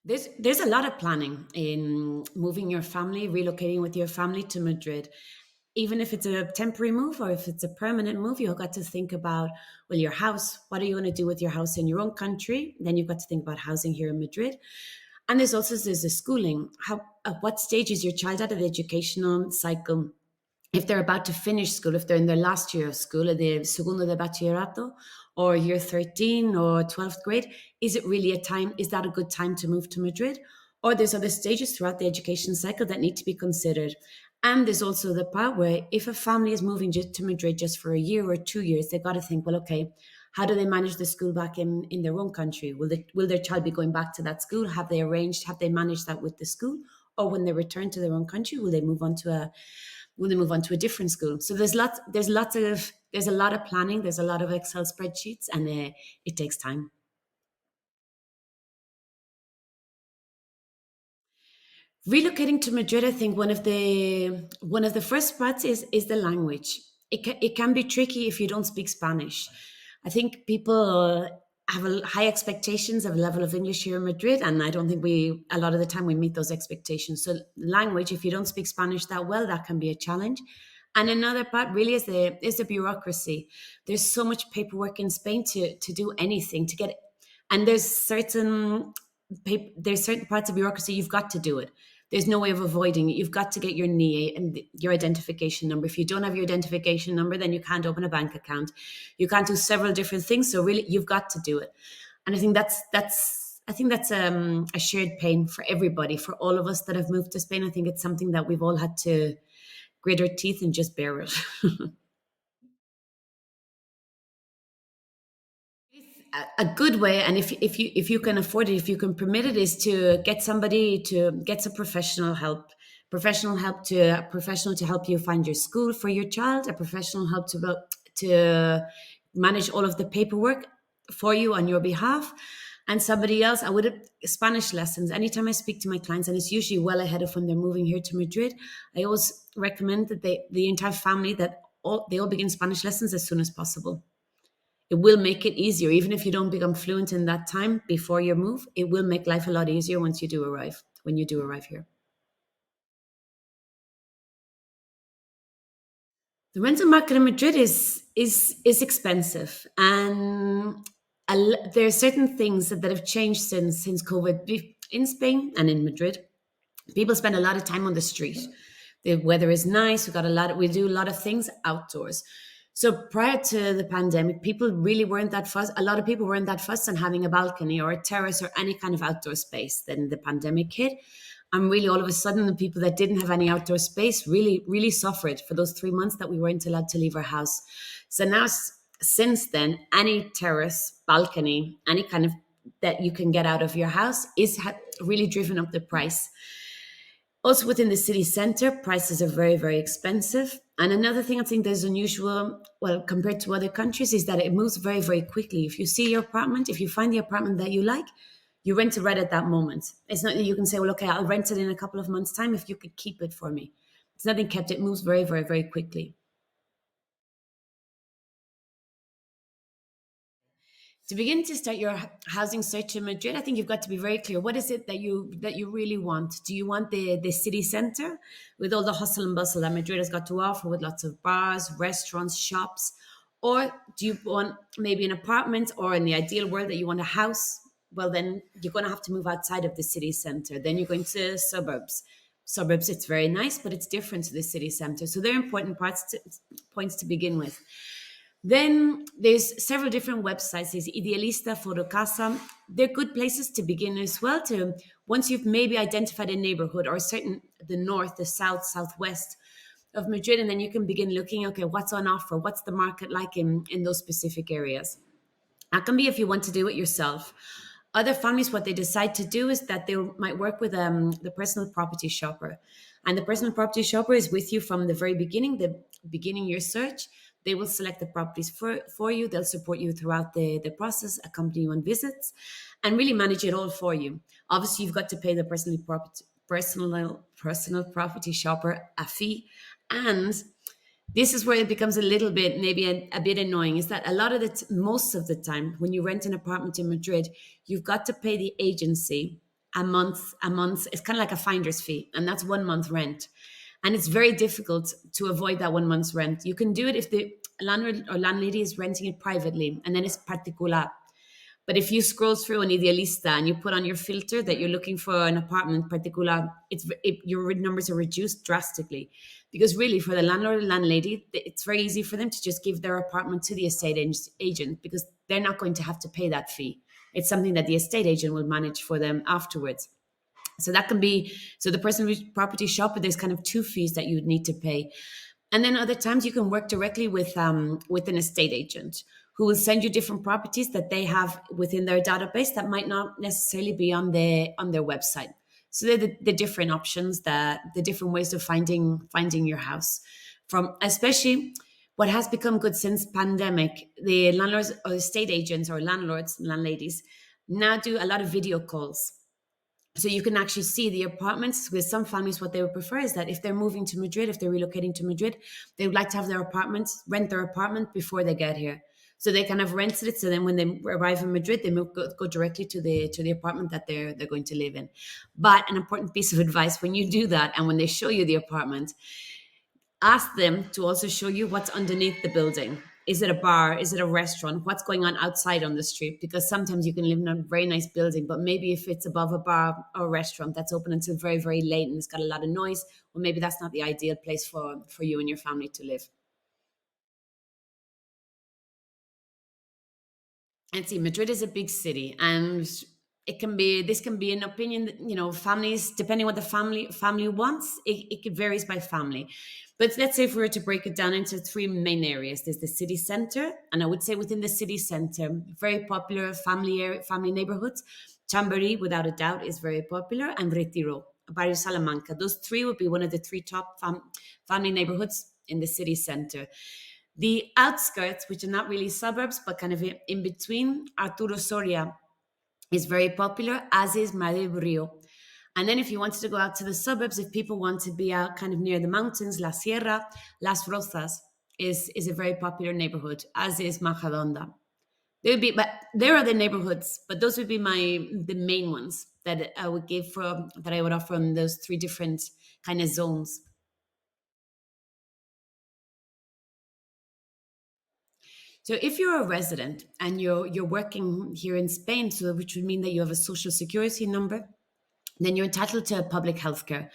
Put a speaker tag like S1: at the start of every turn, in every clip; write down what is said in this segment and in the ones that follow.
S1: There's a lot of planning in moving your family, relocating with your family to Madrid. Even if it's a temporary move or if it's a permanent move, you've got to think about, well, your house. What are you going to do with your house in your own country? Then you've got to think about housing here in Madrid. And there's the schooling. How at what stage is your child at of the educational cycle? If they're about to finish school, if they're in their last year of school, the segundo de bachillerato, or year 13 or 12th grade, is it really a time? Is that a good time to move to Madrid? Or there's other stages throughout the education cycle that need to be considered. And there's also the part where if a family is moving just to Madrid just for a year or 2 years, they've got to think, well, okay, how do they manage the school back in their own country? Will their child be going back to that school? Have they managed that with the school? Or when they return to their own country, will they move on to a different school? So there's a lot of planning, there's a lot of Excel spreadsheets, and it takes time. Relocating to Madrid, I think one of the first parts is the language. It can be tricky if you don't speak Spanish. I think people have high expectations of a level of English here in Madrid, and I don't think we a lot of the time we meet those expectations. So language, if you don't speak Spanish that well, that can be a challenge. And another part really is the bureaucracy. There's so much paperwork in Spain to do anything to get, and there's certain parts of bureaucracy you've got to do it. There's no way of avoiding it. You've got to get your NIE and your identification number. If you don't have your identification number, then you can't open a bank account. You can't do several different things. So really, you've got to do it. And I think that's a shared pain for everybody, for all of us that have moved to Spain. I think it's something that we've all had to grit our teeth and just bear it. A good way, and if you can afford it, if you can permit it, is to get somebody to get some a professional to help you find your school for your child, a professional help to manage all of the paperwork for you on your behalf, and somebody else. I would Spanish lessons. Anytime I speak to my clients, and it's usually well ahead of when they're moving here to Madrid, I always recommend that the entire family they all begin Spanish lessons as soon as possible. It will make it easier, even if you don't become fluent in that time before your move. It will make life a lot easier when you do arrive here. The rental market in Madrid is expensive, and there are certain things that have changed since COVID. In Spain and in Madrid, people spend a lot of time on the street. The weather is nice. We do a lot of things outdoors. So prior to the pandemic, people really weren't that fussed. A lot of people weren't that fussed on having a balcony or a terrace or any kind of outdoor space. Then the pandemic hit, and really all of a sudden, the people that didn't have any outdoor space really suffered for those 3 months that we weren't allowed to leave our house. So now, since then, any terrace, balcony, any kind of that you can get out of your house really driven up the price. Also, within the city center, prices are very, very expensive. And another thing I think that's unusual, well, compared to other countries, is that it moves very, very quickly. If you see your apartment, if you find the apartment that you like, you rent it right at that moment. It's not that you can say, well, okay, I'll rent it in a couple of months' time if you could keep it for me. It's nothing kept, it moves very, very, very quickly. To begin to start your housing search in Madrid, I think you've got to be very clear. What is it that you really want? Do you want the city center with all the hustle and bustle that Madrid has got to offer, with lots of bars, restaurants, shops, or do you want maybe an apartment, or in the ideal world that you want a house? Well, then you're going to have to move outside of the city center. Then you're going to suburbs. Suburbs, it's very nice, but it's different to the city center. So they're important points to begin with. Then there's several different websites. There's Idealista, Fotocasa. They're good places to begin as well. To once you've maybe identified a neighborhood or the north, the south, southwest of Madrid, and then you can begin looking. Okay, what's on offer? What's the market like in those specific areas? That can be if you want to do it yourself. Other families, what they decide to do is that they might work with the personal property shopper. And the personal property shopper is with you from the beginning your search. They will select the properties for you. They'll support you throughout the process, accompany you on visits, and really manage it all for you. Obviously, you've got to pay the personal property shopper a fee. And this is where it becomes a little bit, maybe a bit annoying, is that a lot most of the time when you rent an apartment in Madrid, you've got to pay the agency a month. It's kind of like a finder's fee, and that's 1 month rent. And it's very difficult to avoid that 1 month's rent. You can do it if the landlord or landlady is renting it privately, and then it's particular. But if you scroll through an idealista and you put on your filter that you're looking for an apartment particular, your numbers are reduced drastically. Because really, for the landlord or landlady, it's very easy for them to just give their apartment to the agent because they're not going to have to pay that fee. It's something that the estate agent will manage for them afterwards. So that can be, so the person who's property shopper, there's kind of two fees that you would need to pay. And then other times you can work directly with an estate agent who will send you different properties that they have within their database that might not necessarily be on their website. So they're the different options, that the different ways of finding your house. From especially what has become good since pandemic, the landlords or estate agents or landlords, landladies now do a lot of video calls, so you can actually see the apartments. With some families, what they would prefer is that if they're moving to Madrid, if they're relocating to Madrid, they would like to have their apartments, rent their apartment before they get here. So they kind of rented it. So then when they arrive in Madrid, they go directly to the apartment that they're going to live in. But an important piece of advice when you do that, and when they show you the apartment, ask them to also show you what's underneath the building. Is it a bar? Is it a restaurant? What's going on outside on the street? Because sometimes you can live in a very nice building, but maybe if it's above a bar or a restaurant that's open until very, very late and it's got a lot of noise, well, maybe that's not the ideal place for you and your family to live. And see, Madrid is a big city, and this can be an opinion that, families, depending what the family wants, it varies by family. But let's say if we were to break it down into three main areas, there's the city center, and I would say within the city center, very popular family neighborhoods. Chamberi, without a doubt, is very popular, and Retiro, Barrio Salamanca. Those three would be one of the three top family neighborhoods in the city center. The outskirts, which are not really suburbs, but kind of in between, Arturo Soria is very popular, as is Madrid Rio. And then if you wanted to go out to the suburbs, if people want to be out kind of near the mountains, La Sierra, Las Rozas is a very popular neighborhood, as is Majadahonda. There would be, but there are the neighborhoods, but those would be the main ones that I would give from that I would offer in those three different kind of zones. So if you're a resident and you're working here in Spain, so which would mean that you have a social security number, then you're entitled to public health care,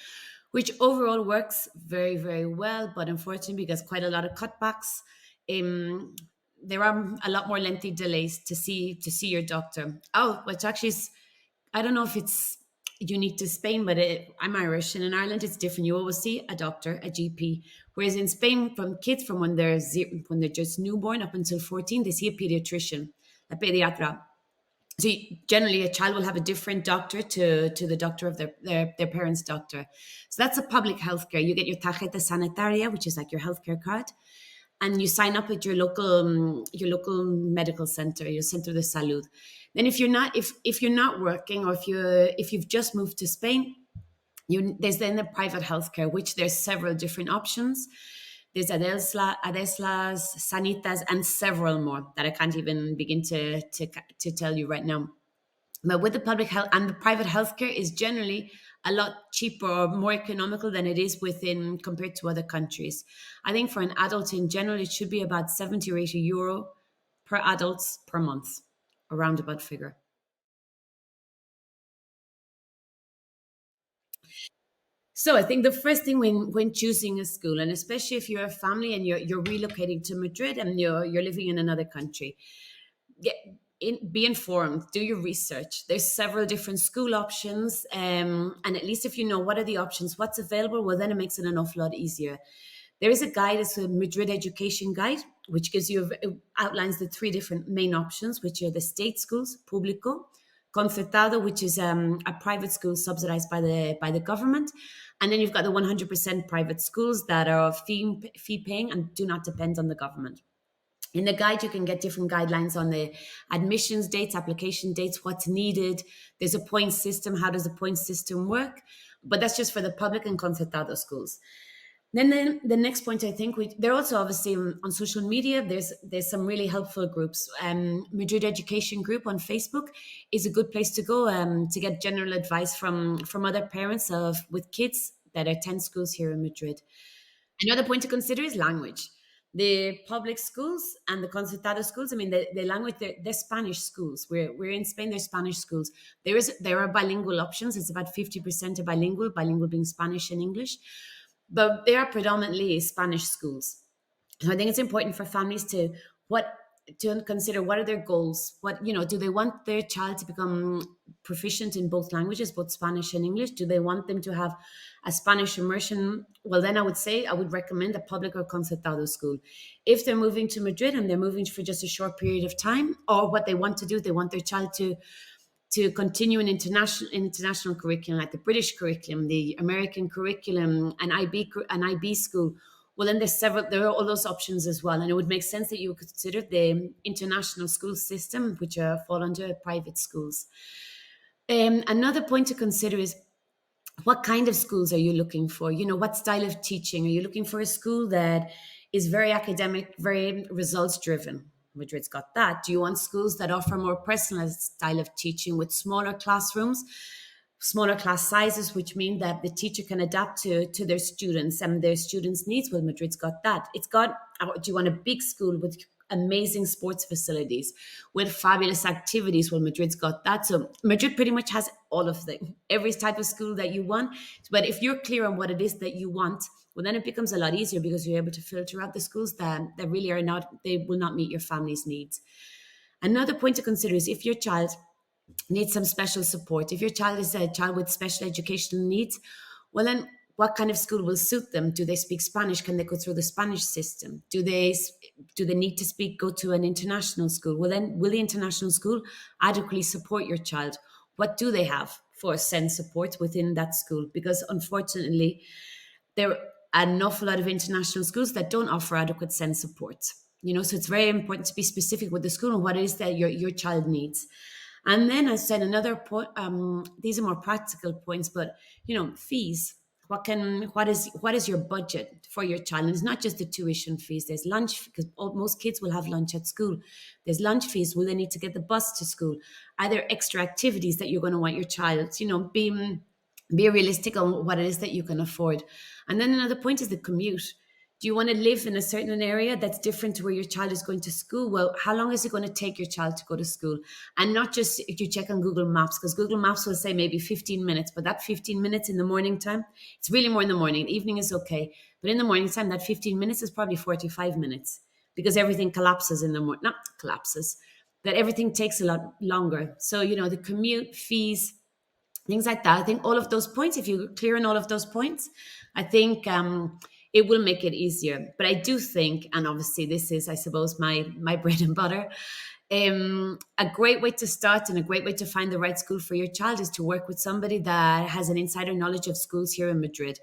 S1: which overall works very, very well. But unfortunately, because quite a lot of cutbacks, um, there are a lot more lengthy delays to see your doctor. Oh, which actually is, I don't know if it's unique to Spain, but I'm Irish, and in Ireland it's different. You always see a doctor, a GP, whereas in Spain, from kids from when they're just newborn up until 14, they see a pediatrician, a pediatra. So generally, a child will have a different doctor to the doctor of their parents' doctor. So that's a public healthcare. You get your tarjeta sanitaria, which is like your healthcare card, and you sign up at your local medical center, your centro de salud. Then if you're not working, or if you've just moved to Spain, there's then the private healthcare, which there's several different options. There's Adeslas, Sanitas, and several more that I can't even begin to tell you right now. But with the public health and the private healthcare is generally a lot cheaper or more economical than it is within compared to other countries. I think for an adult in general, it should be about 70 or 80 euro per adults per month, a roundabout figure. So I think the first thing when choosing a school, and especially if you're a family and you're relocating to Madrid and you're living in another country, get be informed, do your research. There's several different school options, and at least if you know what are the options, what's available, well, then it makes it an awful lot easier. There is a guide, it's a Madrid Education Guide, which gives you it outlines the three different main options, which are the state schools, público, concertado, which is a private school subsidized by the government, and then you've got the 100% private schools that are fee paying and do not depend on the government. In the guide, you can get different guidelines on the admissions dates, application dates, what's needed. There's a point system. How does the point system work? But that's just for the public and concertado schools. Then the next point, I think they're also obviously on social media. There's some really helpful groups. Madrid Education Group on Facebook is a good place to go to get general advice from other parents of with kids that attend schools here in Madrid. Another point to consider is language. The public schools and the concertado schools, I mean, the language, they're Spanish schools. We're in Spain, they're Spanish schools. There are bilingual options. It's about 50% are bilingual being Spanish and English, but they are predominantly Spanish schools. So I think it's important for families what to consider what are their goals. What do they want their child to become proficient in both languages, both Spanish and English? Do they want them to have a Spanish immersion? Well, then I would recommend a public or concertado school. If they're moving to Madrid and they're moving for just a short period of time, or what they want to do, they want their child to continue an international curriculum like the British curriculum, the American curriculum, an IB school. Well, then there are all those options as well, and it would make sense that you would consider the international school system, which fall under private schools. Another point to consider is what kind of schools are you looking for? What style of teaching? Are you looking for a school that is very academic, very results driven? Madrid's got that. Do you want schools that offer more personalized style of teaching with smaller classrooms, smaller class sizes, which mean that the teacher can adapt to their students and their students' needs? Well, Madrid's got that. Do you want a big school with amazing sports facilities, with fabulous activities? Well, Madrid's got that. So Madrid pretty much has all of them, every type of school that you want. But if you're clear on what it is that you want, well, then it becomes a lot easier because you're able to filter out the schools that really they will not meet your family's needs. Another point to consider is if your child needs some special support. If your child is a child with special educational needs, well, then what kind of school will suit them? Do they speak Spanish? Can they go through the Spanish system? Do they need to go to an international school? Well, then will the international school adequately support your child? What do they have for sense support within that school? Because unfortunately, there are an awful lot of international schools that don't offer adequate sense support. So it's very important to be specific with the school and what it is that your child needs. And then I said another point. These are more practical points, but fees. What is your budget for your child? And it's not just the tuition fees. There's lunch because most kids will have lunch at school. There's lunch fees. Will they need to get the bus to school? Are there extra activities that you're going to want your child? Be realistic on what it is that you can afford. And then another point is the commute. Do you want to live in a certain area that's different to where your child is going to school? Well, how long is it going to take your child to go to school? And not just if you check on Google Maps, because Google Maps will say maybe 15 minutes, but that 15 minutes in the morning time, it's really more in the morning. Evening is okay. But in the morning time, that 15 minutes is probably 45 minutes because everything collapses in the morning. Not collapses, but everything takes a lot longer. So, the commute, fees, things like that. I think all of those points, if you're clear on all of those points, I think it will make it easier. But I do think, and obviously this is, I suppose, my bread and butter, a great way to start and a great way to find the right school for your child is to work with somebody that has an insider knowledge of schools here in Madrid,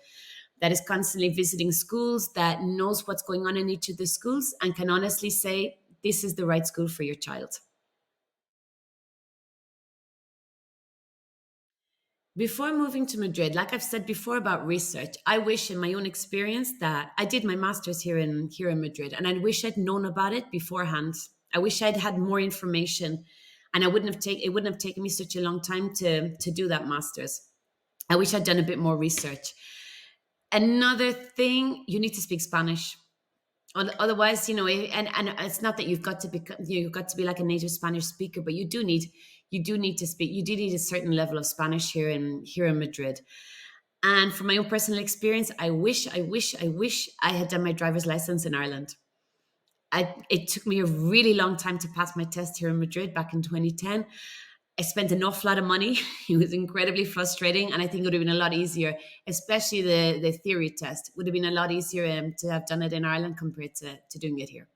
S1: that is constantly visiting schools, that knows what's going on in each of the schools and can honestly say, this is the right school for your child. Before moving to Madrid, like I've said before about research, I wish in my own experience that I did my master's here in Madrid, and I wish I'd known about it beforehand. I wish I'd had more information, and it wouldn't have taken me such a long time to do that master's. I wish I'd done a bit more research. Another thing, you need to speak Spanish. Otherwise, and it's not that you've got to be like a native Spanish speaker, but you do need a certain level of Spanish here in Madrid. And from my own personal experience, I wish I had done my driver's license in Ireland. It took me a really long time to pass my test here in Madrid back in 2010. I spent an awful lot of money. It was incredibly frustrating, and I think it would have been a lot easier, especially the theory test. Would have been a lot easier to have done it in Ireland compared to doing it here.